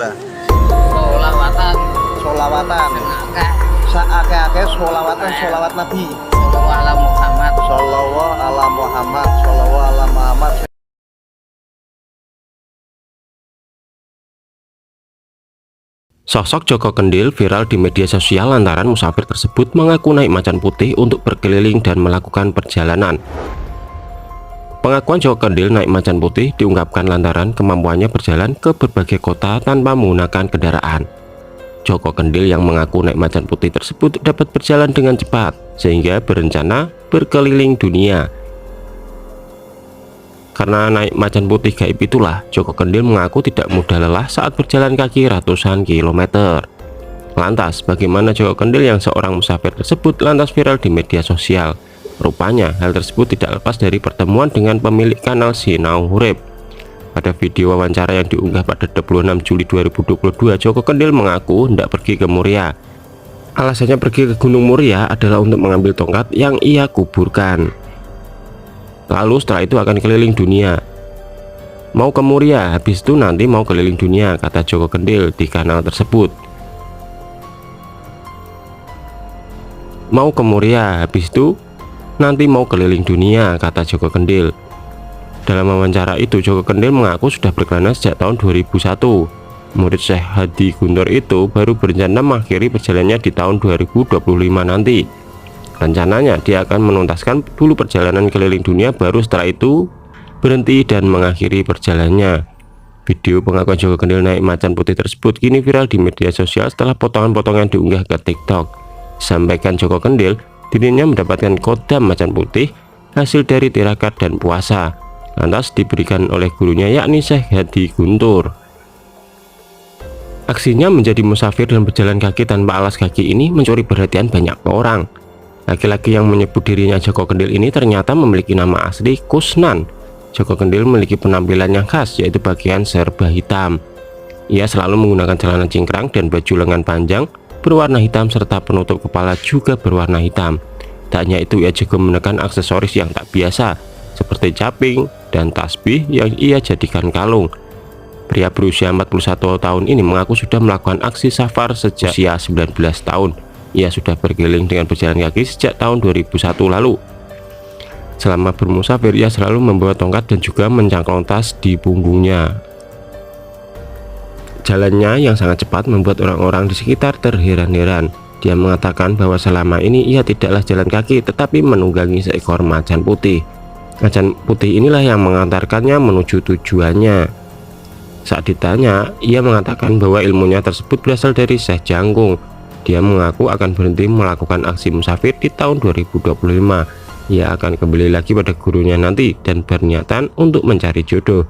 Solawatan Solawatan akeh saake-ake solawatan solawat Nabi sallallahu ala Muhammad. Sallallahu ala Muhammad Sallallahu ala Muhammad. Sosok Joko Kendil viral di media sosial lantaran musafir tersebut mengaku naik macan putih untuk berkeliling dan melakukan perjalanan. Pengakuan Joko Kendil naik macan putih diungkapkan lantaran kemampuannya berjalan ke berbagai kota tanpa menggunakan kendaraan. Joko Kendil yang mengaku naik macan putih tersebut dapat berjalan dengan cepat sehingga berencana berkeliling dunia. Karena naik macan putih gaib itulah, Joko Kendil mengaku tidak mudah lelah saat berjalan kaki ratusan kilometer. Lantas, bagaimana Joko Kendil yang seorang musafir tersebut lantas viral di media sosial? Rupanya, hal tersebut tidak lepas dari pertemuan dengan pemilik kanal Sinau Hurib. Pada video wawancara yang diunggah pada 26 Juli 2022, Joko Kendil mengaku hendak pergi ke Muria. Alasannya pergi ke Gunung Muria adalah untuk mengambil tongkat yang ia kuburkan. Lalu setelah itu akan keliling dunia. Mau ke Muria, habis itu nanti mau keliling dunia, kata Joko Kendil di kanal tersebut. Mau ke Muria, habis itu nanti mau keliling dunia, kata Joko Kendil. Dalam wawancara itu, Joko Kendil mengaku sudah berkelana sejak tahun 2001. Murid Syekh Hadi Guntur itu baru berencana mengakhiri perjalanannya di tahun 2025 nanti. Rencananya dia akan menuntaskan dulu perjalanan keliling dunia, baru setelah itu berhenti dan mengakhiri perjalanannya. Video pengakuan Joko Kendil naik macan putih tersebut kini viral di media sosial setelah potongan-potongan diunggah ke TikTok. Sampaikan Joko Kendil, dirinya mendapatkan kodam macan putih hasil dari tirakat dan puasa, lantas diberikan oleh gurunya yakni Syekh Hadi Guntur. Aksinya menjadi musafir dan berjalan kaki tanpa alas kaki ini mencuri perhatian banyak orang. Laki-laki yang menyebut dirinya Joko Kendil ini ternyata memiliki nama asli Kusnan. Joko Kendil memiliki penampilan yang khas, yaitu bagian serba hitam. Ia selalu menggunakan celana cingkrang dan baju lengan panjang berwarna hitam serta penutup kepala juga berwarna hitam. Tak hanya itu, ia juga menggunakan aksesoris yang tak biasa seperti caping dan tasbih yang ia jadikan kalung. Pria berusia 41 tahun ini mengaku sudah melakukan aksi safar sejak usia 19 tahun. Ia sudah berkeliling dengan berjalan kaki sejak tahun 2001 lalu. Selama bermusafir, ia selalu membawa tongkat dan juga mencangklong tas di punggungnya. Jalannya yang sangat cepat membuat orang-orang di sekitar terheran-heran. Dia mengatakan bahwa selama ini ia tidaklah jalan kaki tetapi menunggangi seekor macan putih. Macan putih inilah yang mengantarkannya menuju tujuannya. Saat ditanya, ia mengatakan bahwa ilmunya tersebut berasal dari Syekh Jangkung. Dia mengaku akan berhenti melakukan aksi musafir di tahun 2025. Ia akan kembali lagi pada gurunya nanti dan berniatan untuk mencari jodoh.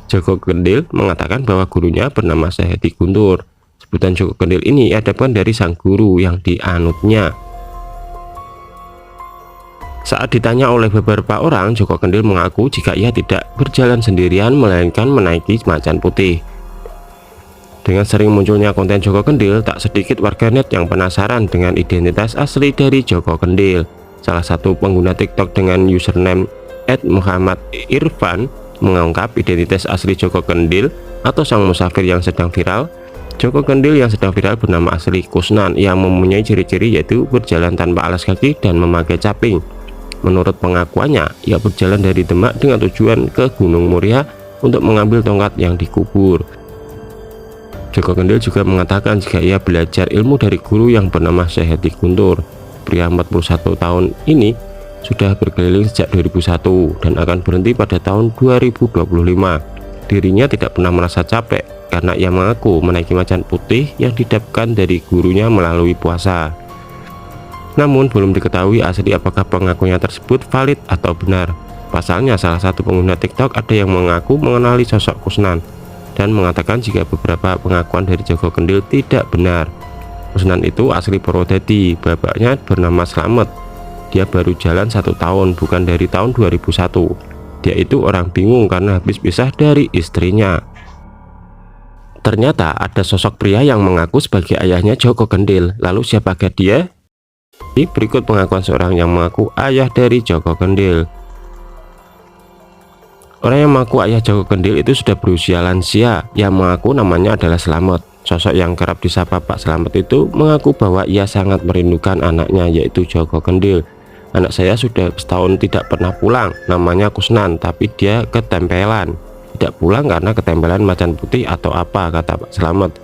Joko Kendil mengatakan bahwa gurunya bernama Syekh Hadi Guntur. Sebutan Joko Kendil ini didapatkan dari sang guru yang dianutnya. Saat ditanya oleh beberapa orang, Joko Kendil mengaku jika ia tidak berjalan sendirian melainkan menaiki macan putih. Dengan sering munculnya konten Joko Kendil, tak sedikit warganet yang penasaran dengan identitas asli dari Joko Kendil. Salah satu pengguna TikTok dengan username @muhammadirfan mengungkap identitas asli Joko Kendil atau sang musafir yang sedang viral. Joko Kendil yang sedang viral bernama asli Kusnan yang mempunyai ciri-ciri yaitu berjalan tanpa alas kaki dan memakai caping. Menurut pengakuannya, ia berjalan dari Demak dengan tujuan ke Gunung Muria untuk mengambil tongkat yang dikubur. Joko Kendil juga mengatakan jika ia belajar ilmu dari guru yang bernama Syekh Hadi Guntur. Pria 41 tahun ini sudah berkeliling sejak 2001 dan akan berhenti pada tahun 2025. Dirinya tidak pernah merasa capek karena ia mengaku menaiki macan putih yang didapatkan dari gurunya melalui puasa. Namun belum diketahui asli apakah pengakuannya tersebut valid atau benar. Pasalnya salah satu pengguna TikTok ada yang mengaku mengenali sosok Kusnan dan mengatakan jika beberapa pengakuan dari Joko Kendil tidak benar. Kusnan itu asli Purwodadi, bapaknya bernama Slamet. Dia baru jalan 1 tahun, bukan dari tahun 2001. Dia itu orang bingung karena habis pisah dari istrinya. Ternyata ada sosok pria yang mengaku sebagai ayahnya Joko Kendil. Lalu siapakah dia? Berikut pengakuan seorang yang mengaku ayah dari Joko Kendil. Orang yang mengaku ayah Joko Kendil itu sudah berusia lansia yang mengaku namanya adalah Slamet. Sosok yang kerap disapa Pak Slamet itu mengaku bahwa ia sangat merindukan anaknya yaitu Joko Kendil. Anak saya sudah setahun tidak pernah pulang, namanya Kusnan, tapi dia ketempelan. Tidak pulang karena ketempelan macan putih atau apa, kata Pak Slamet.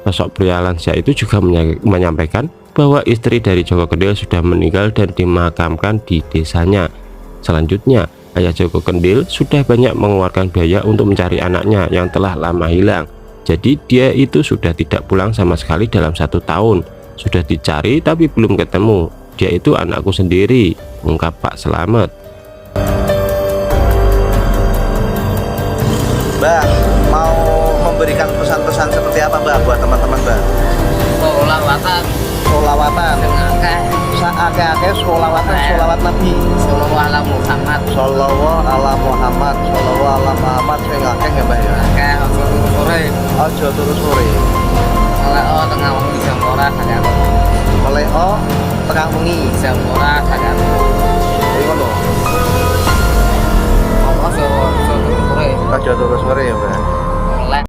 Sosok pria lansia itu juga menyampaikan bahwa istri dari Joko Kendil sudah meninggal dan dimakamkan di desanya. Selanjutnya, ayah Joko Kendil sudah banyak mengeluarkan biaya untuk mencari anaknya yang telah lama hilang. Jadi dia itu sudah tidak pulang sama sekali dalam 1 tahun. Sudah dicari tapi belum ketemu. Dia itu anakku sendiri, ungkap Pak Slamet. Mbak, mau memberikan pesan-pesan seperti apa Mbak buat teman-teman Mbak? Sholawatan Sholawatan, Sengakeh saake-ake sholawatan, sholawat Nabi. Sallallahu ala Muhammad Sholawat ala Muhammad, sholawat ala Muhammad, sing akeh ya Mbak ya. Sengakeh Ojo sore Aja turu sore, Oleh tengah wengi jam ora Kadang meleo tengah wengi, jam ora